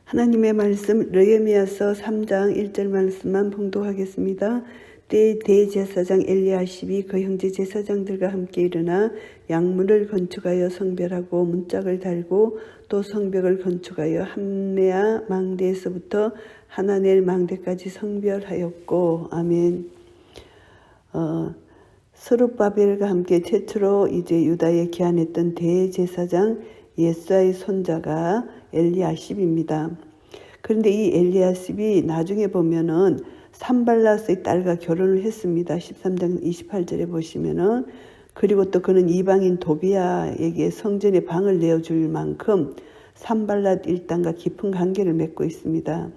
하나님의 말씀 느헤미야서 3장 1절 말씀만 봉독하겠습니다. 때에 대제사장 엘리야십이 그 형제 제사장들과 함께 일어나 양문을 건축하여 성별하고 문짝을 달고 또 성벽을 건축하여 함메아 망대에서부터 하나넬 망대까지 성별하였고. 아멘. 스룹바벨과 함께 최초로 이제 유다에 기한했던 대제사장 예수아의 손자가 엘리야십입니다. 그런데 이 엘리야십이 나중에 보면은 산발랏의 딸과 결혼을 했습니다. 13장 28절에 보시면은. 그리고 또 그는 이방인 도비아에게 성전에 방을 내어줄 만큼 산발랏 일당과 깊은 관계를 맺고 있습니다.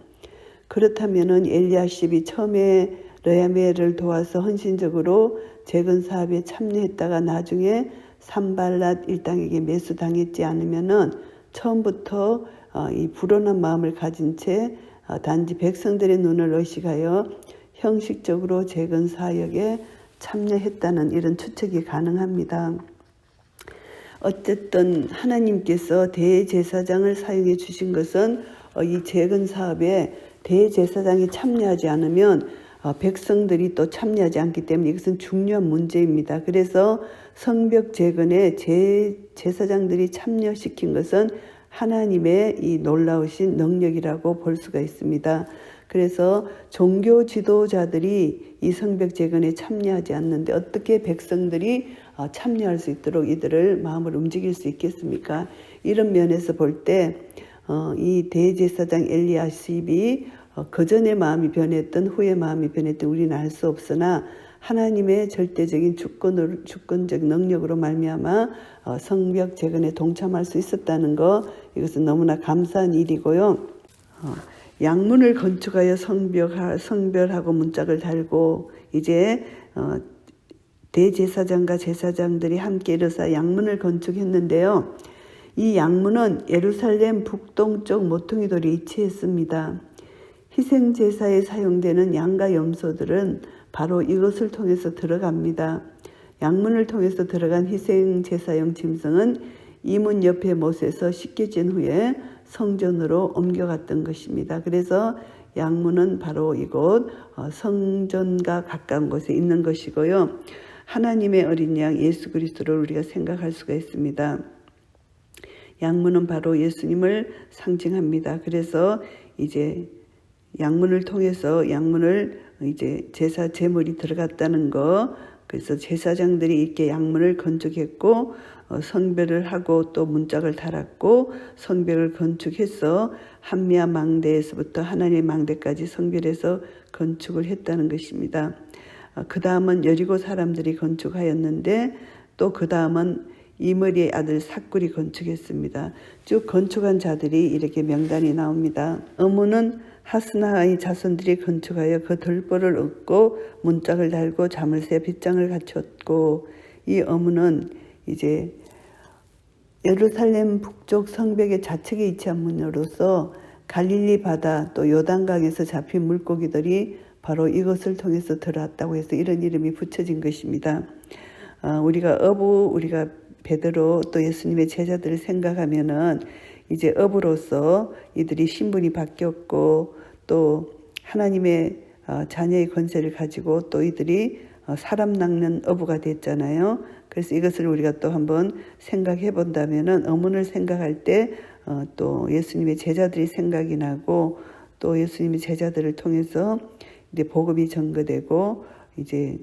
그렇다면은 엘리야십이 처음에 느헤미야를 도와서 헌신적으로 재건 사업에 참여했다가 나중에 산발랏 일당에게 매수당했지 않으면은 처음부터 이 불온한 마음을 가진 채 단지 백성들의 눈을 의식하여 형식적으로 재건 사역에 참여했다는 이런 추측이 가능합니다. 어쨌든 하나님께서 대제사장을 사용해 주신 것은 이 재건 사업에 대제사장이 참여하지 않으면 백성들이 또 참여하지 않기 때문에 이것은 중요한 문제입니다. 그래서 성벽 재건에 제사장들이 참여시킨 것은 하나님의 이 놀라우신 능력이라고 볼 수가 있습니다. 그래서 종교 지도자들이 이 성벽 재건에 참여하지 않는데 어떻게 백성들이 참여할 수 있도록 이들을 마음을 움직일 수 있겠습니까? 이런 면에서 볼 때 이 대제사장 엘리야십이 그전에 마음이 변했던 후에 마음이 변했던 우리는 알 수 없으나 하나님의 절대적인 주권적 능력으로 말미암아 성벽 재건에 동참할 수 있었다는 것, 이것은 너무나 감사한 일이고요. 양문을 건축하여 성별하고 문짝을 달고 이제 대제사장과 제사장들이 함께 일어서 양문을 건축했는데요. 이 양문은 예루살렘 북동쪽 모퉁이 돌에 위치했습니다. 희생제사에 사용되는 양과 염소들은 바로 이것을 통해서 들어갑니다. 양문을 통해서 들어간 희생제사용 짐승은 이 문 옆에 못에서 씻겨진 후에 성전으로 옮겨갔던 것입니다. 그래서 양문은 바로 이곳 성전과 가까운 곳에 있는 것이고요. 하나님의 어린 양 예수 그리스도를 우리가 생각할 수가 있습니다. 양문은 바로 예수님을 상징합니다. 그래서 이제 양문을 통해서 양문을 이제 제사 제물이 들어갔다는 거, 그래서 제사장들이 이렇게 양문을 건축했고 성별을 하고 또 문짝을 달았고 성벽을 건축해서 함메아 망대에서부터 하나님의 망대까지 성별해서 건축을 했다는 것입니다. 그 다음은 여리고 사람들이 건축하였는데 또 그 다음은 이므리의 아들 삭굴이 건축했습니다. 쭉 건축한 자들이 이렇게 명단이 나옵니다. 어문은 하스나의 자손들이 건축하여 그 덜보를 얻고 문짝을 달고 자물쇠 빗장을 갖췄고, 이 어문은 이제 예루살렘 북쪽 성벽의 좌측에 위치한 문으로서 갈릴리 바다 또 요단강에서 잡힌 물고기들이 바로 이것을 통해서 들어왔다고 해서 이런 이름이 붙여진 것입니다. 우리가 베드로 또 예수님의 제자들을 생각하면은 이제 어부로서 이들이 신분이 바뀌었고 또 하나님의 자녀의 권세를 가지고 또 이들이 사람 낚는 어부가 됐잖아요. 그래서 이것을 우리가 또 한번 생각해 본다면은 어문을 생각할 때 또 예수님의 제자들이 생각이 나고 또 예수님의 제자들을 통해서 이제 복음이 전거되고 이제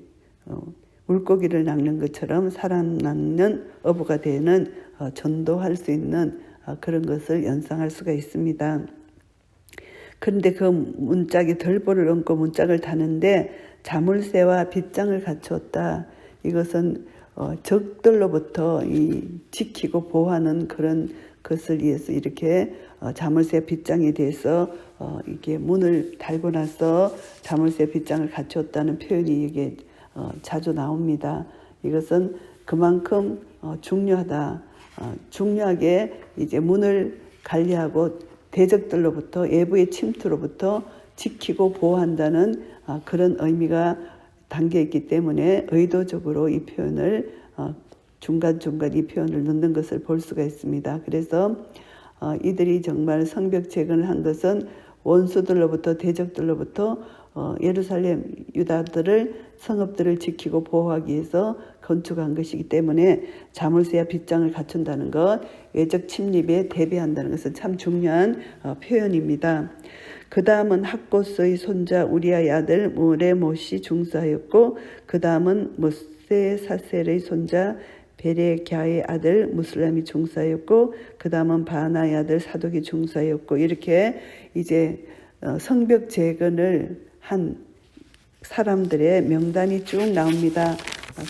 물고기를 낚는 것처럼 사람 낚는 어부가 되는 전도할 수 있는 그런 것을 연상할 수가 있습니다. 그런데 그 문짝에 덜보를 얹고 문짝을 다는데 자물쇠와 빗장을 갖추었다. 이것은 적들로부터 지키고 보호하는 그런 것을 위해서 이렇게 자물쇠 빗장에 대해서 이렇게 문을 달고 나서 자물쇠 빗장을 갖추었다는 표현이 이게 자주 나옵니다. 이것은 그만큼 중요하다. 중요하게 이제 문을 관리하고 대적들로부터 외부의 침투로부터 지키고 보호한다는 그런 의미가 담겨 있기 때문에 의도적으로 이 표현을 중간중간 이 표현을 넣는 것을 볼 수가 있습니다. 그래서 이들이 정말 성벽 재건을 한 것은 원수들로부터 대적들로부터 예루살렘 유다들을 성읍들을 지키고 보호하기 위해서 건축한 것이기 때문에 자물쇠와 빗장을 갖춘다는 것, 외적 침입에 대비한다는 것은 참 중요한 표현입니다. 그 다음은 학고스의 손자 우리아의 아들 무레못이 중수하였고, 그 다음은 무세사셀의 손자 베레갸의 아들 무슬람이 중수하였고, 그 다음은 바나의 아들 사독이 중수하였고, 이렇게 이제 성벽 재건을 한 사람들의 명단이 쭉 나옵니다.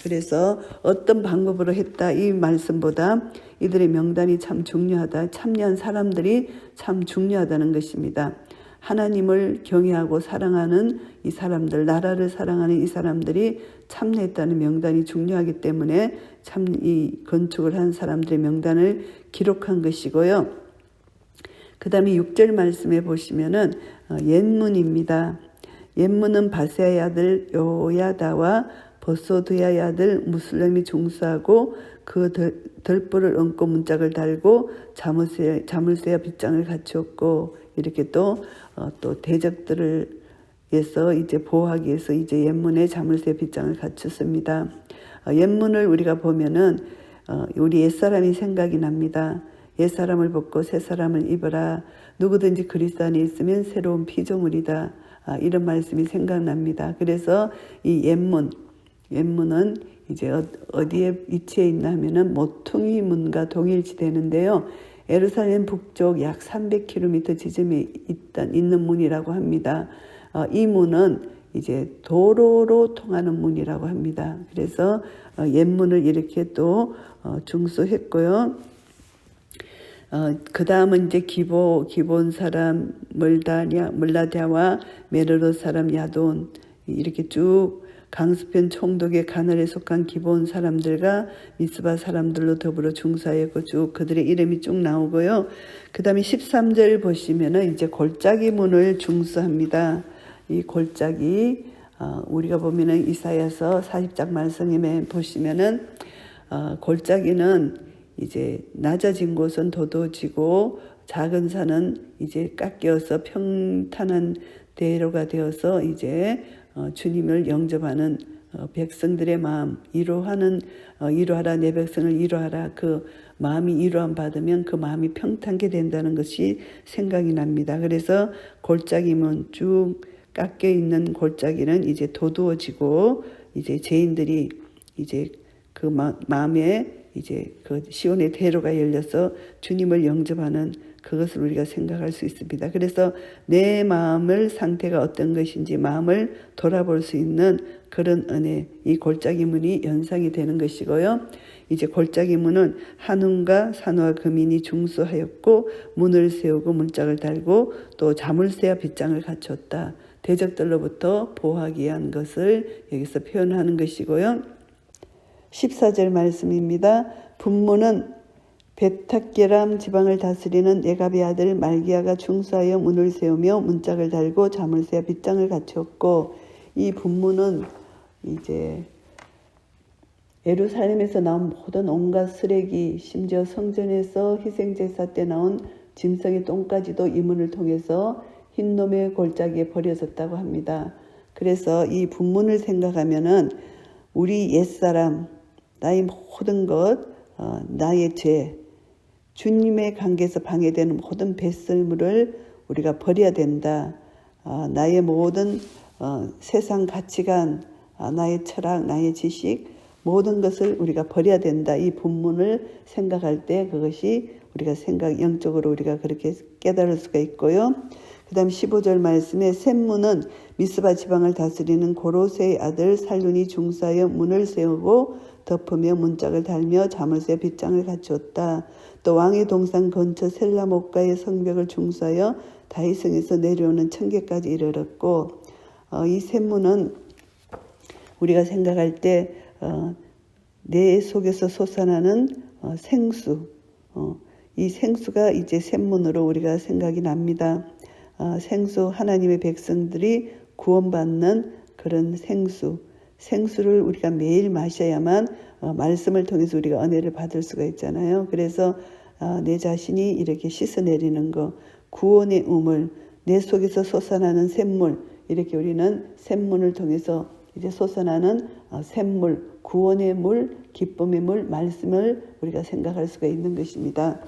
그래서 어떤 방법으로 했다 이 말씀보다 이들의 명단이 참 중요하다, 참여한 사람들이 참 중요하다는 것입니다. 하나님을 경외하고 사랑하는 이 사람들, 나라를 사랑하는 이 사람들이 참여했다는 명단이 중요하기 때문에 참 이 건축을 한 사람들의 명단을 기록한 것이고요. 그 다음에 6절 말씀에 보시면은 옛문입니다. 옛문은 바세아의 아들 요야다와 버소드야의 아들 무슬람이 중수하고, 그 덜불을 얹고 문짝을 달고 자물쇠와 빗장을 갖추었고, 이렇게 또 대적들을 위해서 이제 보호하기 위해서 이제 옛문에 자물쇠 빗장을 갖췄습니다. 옛문을 우리가 보면은 우리 옛사람이 생각이 납니다. 옛사람을 벗고 새사람을 입어라. 누구든지 그리스도 안에 있으면 새로운 피조물이다. 이런 말씀이 생각납니다. 그래서 이 옛문은 이제 어디에 위치해 있나 하면은 모퉁이 문과 동일시되는데요. 예루살렘 북쪽 약 300km 지점에 있는 문이라고 합니다. 이 문은 이제 도로로 통하는 문이라고 합니다. 그래서 옛문을 이렇게 또 중수했고요. 그 다음은 이제 기본 사람 물라디아와 메르로 사람 야돈, 이렇게 쭉 강수편 총독의 가날에 속한 기본 사람들과 미스바 사람들로 더불어 중사했고, 쭉 그들의 이름이 쭉 나오고요. 그 다음에 13절 보시면은 이제 골짜기 문을 중수합니다. 이 골짜기, 우리가 보면은 이사야서 40장 말씀에 보시면은 골짜기는 이제 낮아진 곳은 도도지고 작은 산은 이제 깎여서 평탄한 대로가 되어서 이제 주님을 영접하는 백성들의 마음, 이루하라 내 백성을 이루하라, 그 마음이 이루함 받으면 그 마음이 평탄게 된다는 것이 생각이 납니다. 그래서 골짜기문 쭉 깎여 있는 골짜기는 이제 도두어지고, 이제 죄인들이 이제 그 마음에 이제 그 시온의 대로가 열려서 주님을 영접하는 그것을 우리가 생각할 수 있습니다. 그래서 내 마음의 상태가 어떤 것인지 마음을 돌아볼 수 있는 그런 은혜, 이 골짜기 문이 연상이 되는 것이고요. 이제 골짜기 문은 한움과 산호와 금인이 중수하였고, 문을 세우고 문짝을 달고 또 자물쇠와 빗장을 갖췄다. 대적들로부터 보호하기 위한 것을 여기서 표현하는 것이고요. 14절 말씀입니다. 분문은 베타게람 지방을 다스리는 네갑의 아들 말기야가 중수하여 문을 세우며 문짝을 달고 자물쇠와 빗장을 갖췄고, 이 분문은 이제 예루살렘에서 나온 모든 온갖 쓰레기, 심지어 성전에서 희생제사 때 나온 짐승의 똥까지도 이 문을 통해서 흰놈의 골짜기에 버려졌다고 합니다. 그래서 이 분문을 생각하면은 우리 옛사람, 나의 모든 것, 나의 죄, 주님의 관계에서 방해되는 모든 배설물을 우리가 버려야 된다. 나의 모든 세상 가치관, 나의 철학, 나의 지식, 모든 것을 우리가 버려야 된다. 이 본문을 생각할 때 그것이 우리가 영적으로 우리가 그렇게 깨달을 수가 있고요. 그 다음 15절 말씀에 샘문은 미스바 지방을 다스리는 고로세의 아들 살룬이 중사하여 문을 세우고 덮으며 문짝을 달며 자물쇠 빗장을 갖추었다. 또 왕의 동산 근처 셀라목가의 성벽을 중사하여 다윗성에서 내려오는 청계까지 이르렀고, 이 샘문은 우리가 생각할 때 내 속에서 솟아나는 생수, 이 생수가 이제 샘문으로 우리가 생각이 납니다. 생수, 하나님의 백성들이 구원받는 그런 생수를 우리가 매일 마셔야만 말씀을 통해서 우리가 은혜를 받을 수가 있잖아요. 그래서 내 자신이 이렇게 씻어내리는 것, 구원의 우물, 내 속에서 솟아나는 샘물, 이렇게 우리는 샘문을 통해서 이제 솟아나는 샘물, 구원의 물, 기쁨의 물, 말씀을 우리가 생각할 수가 있는 것입니다.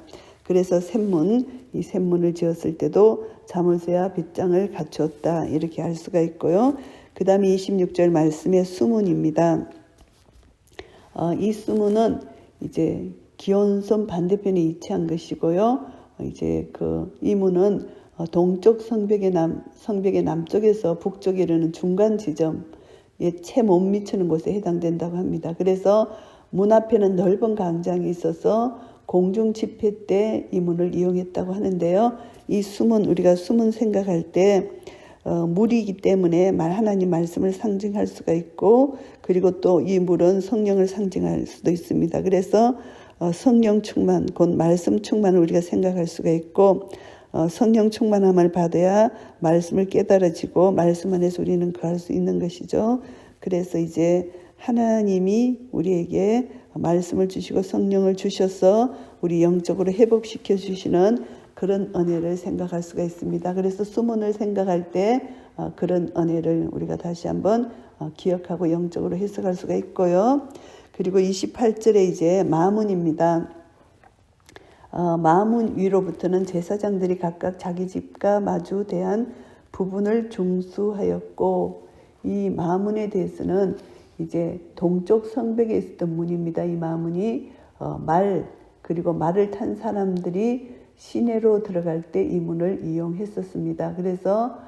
그래서 샘문, 이 샘문을 지었을 때도 자물쇠와 빗장을 갖추었다, 이렇게 알 수가 있고요. 그 다음에 26절 말씀의 수문입니다. 이 수문은 이제 기원선 반대편에 위치한 것이고요. 이제 이 문은 동쪽 성벽의 남쪽에서 북쪽에 이르는 중간 지점에 채 못 미치는 곳에 해당된다고 합니다. 그래서 문 앞에는 넓은 광장이 있어서 공중 집회 때 이 문을 이용했다고 하는데요. 이 수문, 우리가 수문 생각할 때 물이기 때문에 하나님 말씀을 상징할 수가 있고, 그리고 또 이 물은 성령을 상징할 수도 있습니다. 그래서 성령 충만, 곧 말씀 충만을 우리가 생각할 수가 있고, 성령 충만함을 받아야 말씀을 깨달아지고 말씀 안에서 우리는 거할 수 있는 것이죠. 그래서 이제 하나님이 우리에게 말씀을 주시고 성령을 주셔서 우리 영적으로 회복시켜 주시는 그런 은혜를 생각할 수가 있습니다. 그래서 수문을 생각할 때 그런 은혜를 우리가 다시 한번 기억하고 영적으로 해석할 수가 있고요. 그리고 28절에 이제 마문입니다. 마문 위로부터는 제사장들이 각각 자기 집과 마주 대한 부분을 중수하였고, 이 마문에 대해서는 이제 동쪽 성벽에 있었던 문입니다. 이 마문이 그리고 말을 탄 사람들이 시내로 들어갈 때 이 문을 이용했었습니다. 그래서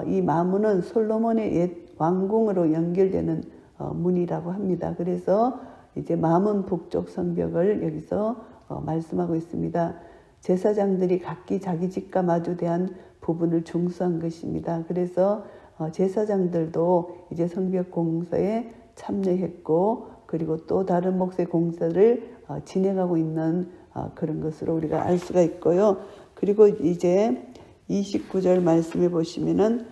이 마문은 솔로몬의 옛 왕궁으로 연결되는 문이라고 합니다. 그래서 이제 마문 북쪽 성벽을 여기서 말씀하고 있습니다. 제사장들이 각기 자기 집과 마주 대한 부분을 중수한 것입니다. 그래서 제사장들도 이제 성벽 공사에 참여했고, 그리고 또 다른 목사의 공사를 진행하고 있는 그런 것으로 우리가 알 수가 있고요. 그리고 이제 29절 말씀해 보시면은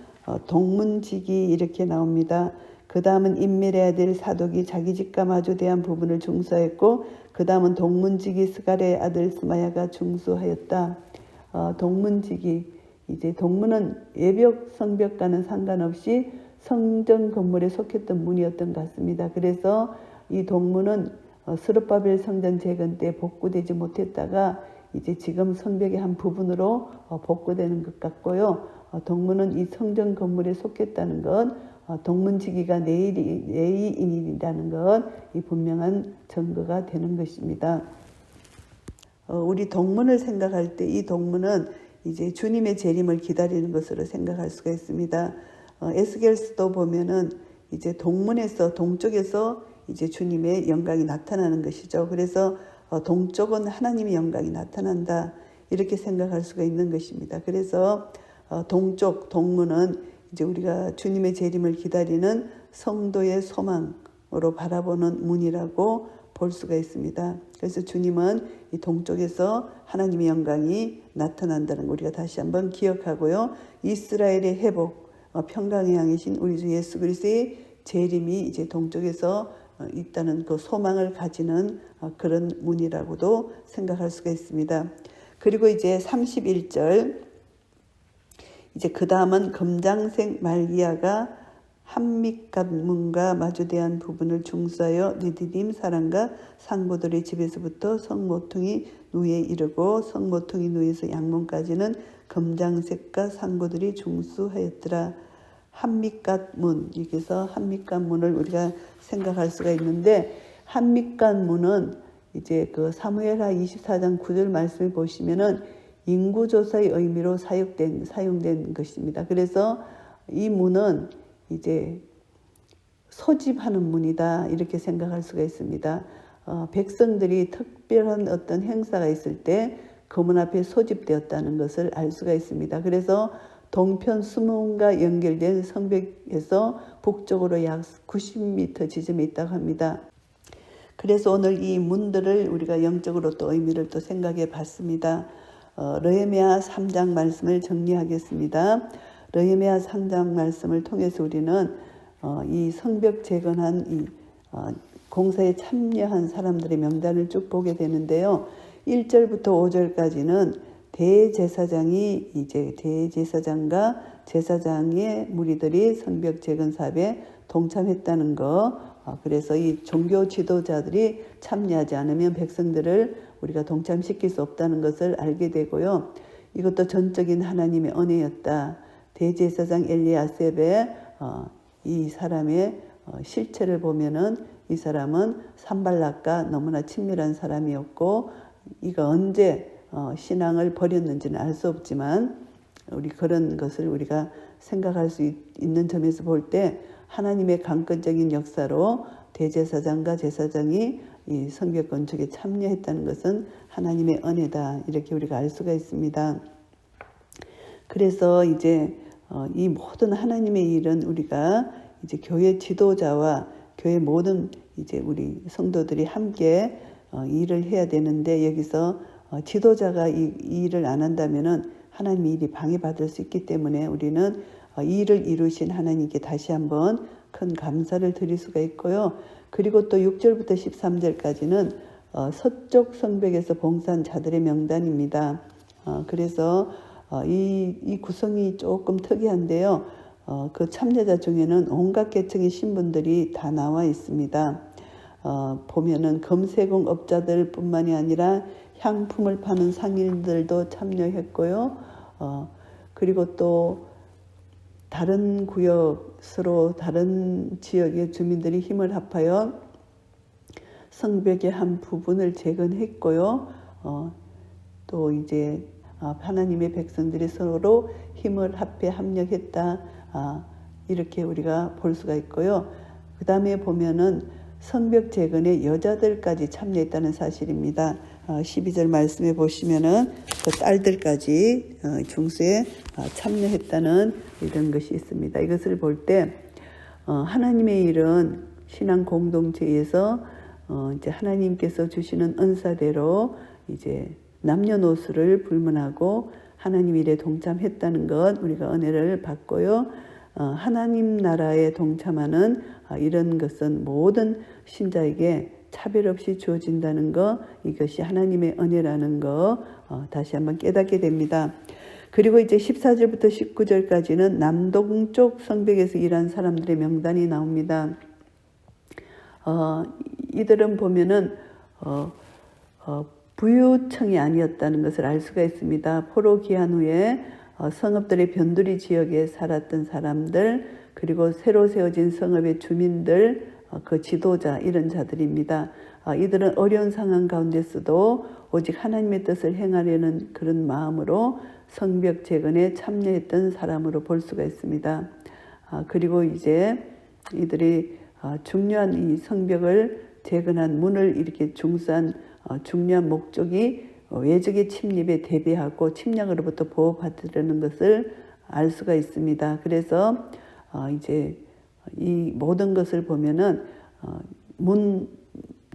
동문직이 이렇게 나옵니다. 그 다음은 인멜의 아들 사독이 자기 집과 마주 대한 부분을 중수하였고, 그 다음은 동문직이 스갈의 아들 스마야가 중수하였다. 동문직이, 이제 동문은 예벽 성벽과는 상관없이 성전 건물에 속했던 문이었던 것 같습니다. 그래서 이 동문은 스룹바벨 성전 재건 때 복구되지 못했다가 이제 지금 성벽의 한 부분으로 복구되는 것 같고요. 동문은 이 성전 건물에 속했다는 것, 동문지기가 내의인이라는 것, 이 분명한 증거가 되는 것입니다. 우리 동문을 생각할 때 이 동문은 이제 주님의 재림을 기다리는 것으로 생각할 수가 있습니다. 에스겔서도 보면은 이제 동문에서 동쪽에서 이제 주님의 영광이 나타나는 것이죠. 그래서 동쪽은 하나님의 영광이 나타난다, 이렇게 생각할 수가 있는 것입니다. 그래서 동쪽 동문은 이제 우리가 주님의 재림을 기다리는 성도의 소망으로 바라보는 문이라고 볼 수가 있습니다. 그래서 주님은 이 동쪽에서 하나님의 영광이 나타난다는 거 우리가 다시 한번 기억하고요. 이스라엘의 회복, 평강의 양이신 우리 주 예수 그리스도의 재림이 이제 동쪽에서 있다는 그 소망을 가지는 그런 문이라고도 생각할 수가 있습니다. 그리고 이제 31절, 이제 그 다음은 검장색 말기야가 한밑갓 문과 마주대한 부분을 중수하여 느디딤 사람과 상고들의 집에서부터 성모퉁이 누에 이르고 성모퉁이 누에서 양문까지는 검장색과 상고들이 중수하였더라. 한밑갓 문, 여기서 한밑갓 문을 우리가 생각할 수가 있는데, 한밑갓 문은 이제 그 사무엘하 24장 9절 말씀을 보시면은 인구조사의 의미로 사용된 것입니다. 그래서 이 문은 이제 소집하는 문이다, 이렇게 생각할 수가 있습니다. 백성들이 특별한 어떤 행사가 있을 때 그 문 앞에 소집되었다는 것을 알 수가 있습니다. 그래서 동편 수문과 연결된 성벽에서 북쪽으로 약 90m 지점에 있다고 합니다. 그래서 오늘 이 문들을 우리가 영적으로 또 의미를 또 생각해 봤습니다. 느헤미야 3장 말씀을 정리하겠습니다. 느헤미야 3장 말씀을 통해서 우리는 이 성벽 재건한 이 공사에 참여한 사람들의 명단을 쭉 보게 되는데요. 1절부터 5절까지는 대제사장이 이제 대제사장과 제사장의 무리들이 성벽 재건 사업에 동참했다는 거. 그래서 이 종교 지도자들이 참여하지 않으면 백성들을 우리가 동참시킬 수 없다는 것을 알게 되고요. 이것도 전적인 하나님의 은혜였다. 대제사장 엘리야셉의 이 사람의 실체를 보면은 이 사람은 산발락과 너무나 친밀한 사람이었고, 이가 언제 신앙을 버렸는지는 알 수 없지만 우리 그런 것을 우리가 생각할 수 있는 점에서 볼 때 하나님의 강권적인 역사로 대제사장과 제사장이 이 성벽 건축에 참여했다는 것은 하나님의 은혜다, 이렇게 우리가 알 수가 있습니다. 그래서 이제 이 모든 하나님의 일은 우리가 이제 교회 지도자와 교회 모든 이제 우리 성도들이 함께 일을 해야 되는데, 여기서 지도자가 이 일을 안 한다면은 하나님의 일이 방해받을 수 있기 때문에 우리는 이 일을 이루신 하나님께 다시 한번 큰 감사를 드릴 수가 있고요. 그리고 또 6절부터 13절까지는 서쪽 성벽에서 봉사한 자들의 명단입니다. 그래서 이 구성이 조금 특이한데요. 그 참여자 중에는 온갖 계층의 신분들이 다 나와 있습니다. 보면은 금세공 업자들 뿐만이 아니라 향품을 파는 상인들도 참여했고요. 그리고 또 다른 구역으로 다른 지역의 주민들이 힘을 합하여 성벽의 한 부분을 재건했고요. 또 이제 하나님의 백성들이 서로 힘을 합해 합력했다, 이렇게 우리가 볼 수가 있고요. 그 다음에 보면은 성벽 재건에 여자들까지 참여했다는 사실입니다. 12절 말씀에 보시면은 그 딸들까지 중수에 참여했다는 이런 것이 있습니다. 이것을 볼 때 하나님의 일은 신앙 공동체에서 이제 하나님께서 주시는 은사대로 이제 남녀노소를 불문하고 하나님 일에 동참했다는 것, 우리가 은혜를 받고요. 하나님 나라에 동참하는 이런 것은 모든 신자에게 차별 없이 주어진다는 것, 이것이 하나님의 은혜라는 것 다시 한번 깨닫게 됩니다. 그리고 이제 14절부터 19절까지는 남동쪽 성벽에서 일한 사람들의 명단이 나옵니다. 이들은 보면은 부유층이 아니었다는 것을 알 수가 있습니다. 포로 귀환 후에 성읍들의 변두리 지역에 살았던 사람들, 그리고 새로 세워진 성읍의 주민들, 그 지도자, 이런 자들입니다. 이들은 어려운 상황 가운데서도 오직 하나님의 뜻을 행하려는 그런 마음으로 성벽 재건에 참여했던 사람으로 볼 수가 있습니다. 그리고 이제 이들이 중요한 이 성벽을 재건한 문을 이렇게 중수한 중요한 목적이 외적의 침입에 대비하고 침략으로부터 보호받으려는 것을 알 수가 있습니다. 그래서 이제 이 모든 것을 보면은 문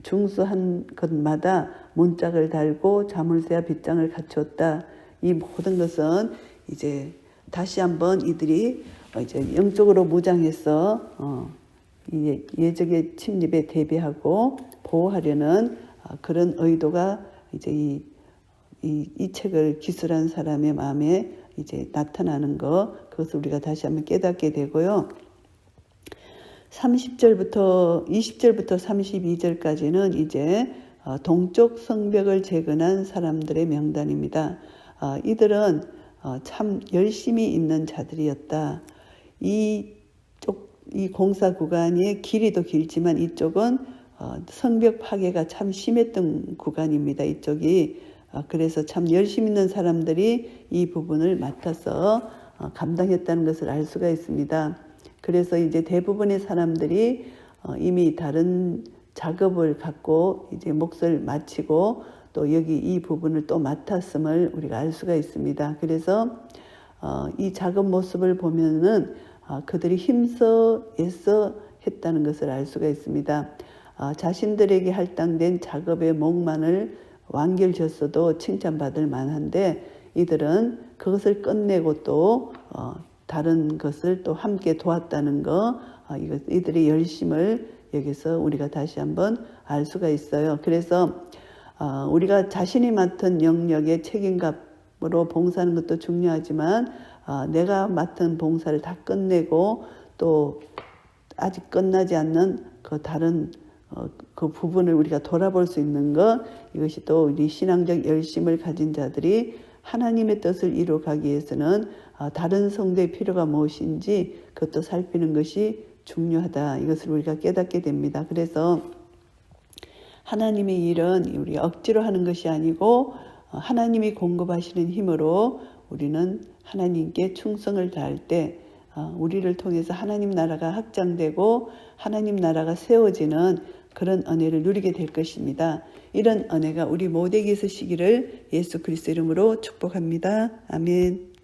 중수한 것마다 문짝을 달고 자물쇠와 빗장을 갖추었다. 이 모든 것은 이제 다시 한번 이들이 이제 영적으로 무장해서 예적의 침입에 대비하고 보호하려는 그런 의도가 이제 이 책을 기술한 사람의 마음에 이제 나타나는 것, 그것을 우리가 다시 한번 깨닫게 되고요. 20절부터 32절까지는 이제 동쪽 성벽을 재건한 사람들의 명단입니다. 이들은 참 열심히 있는 자들이었다. 이 공사 구간이 길이도 길지만 이쪽은 성벽 파괴가 참 심했던 구간입니다. 이쪽이. 그래서 참 열심히 있는 사람들이 이 부분을 맡아서 감당했다는 것을 알 수가 있습니다. 그래서 이제 대부분의 사람들이 이미 다른 작업을 갖고 이제 몫을 마치고 또 여기 이 부분을 또 맡았음을 우리가 알 수가 있습니다. 그래서 이 작업 모습을 보면은 그들이 힘써 애써 했다는 것을 알 수가 있습니다. 자신들에게 할당된 작업의 목만을 완결졌어도 칭찬받을 만한데 이들은 그것을 끝내고 또 다른 것을 또 함께 도왔다는 거, 이들의 열심을 여기서 우리가 다시 한번 알 수가 있어요. 그래서 우리가 자신이 맡은 영역의 책임감으로 봉사하는 것도 중요하지만 내가 맡은 봉사를 다 끝내고 또 아직 끝나지 않는 그 다른 그 부분을 우리가 돌아볼 수 있는 것, 이것이 또 우리 신앙적 열심을 가진 자들이 하나님의 뜻을 이루어가기 위해서는 다른 성도의 필요가 무엇인지 그것도 살피는 것이 중요하다. 이것을 우리가 깨닫게 됩니다. 그래서 하나님의 일은 우리가 억지로 하는 것이 아니고 하나님이 공급하시는 힘으로 우리는 하나님께 충성을 다할 때 우리를 통해서 하나님 나라가 확장되고 하나님 나라가 세워지는 그런 은혜를 누리게 될 것입니다. 이런 은혜가 우리 모두에게 있으시기를 예수 그리스도 이름으로 축복합니다. 아멘.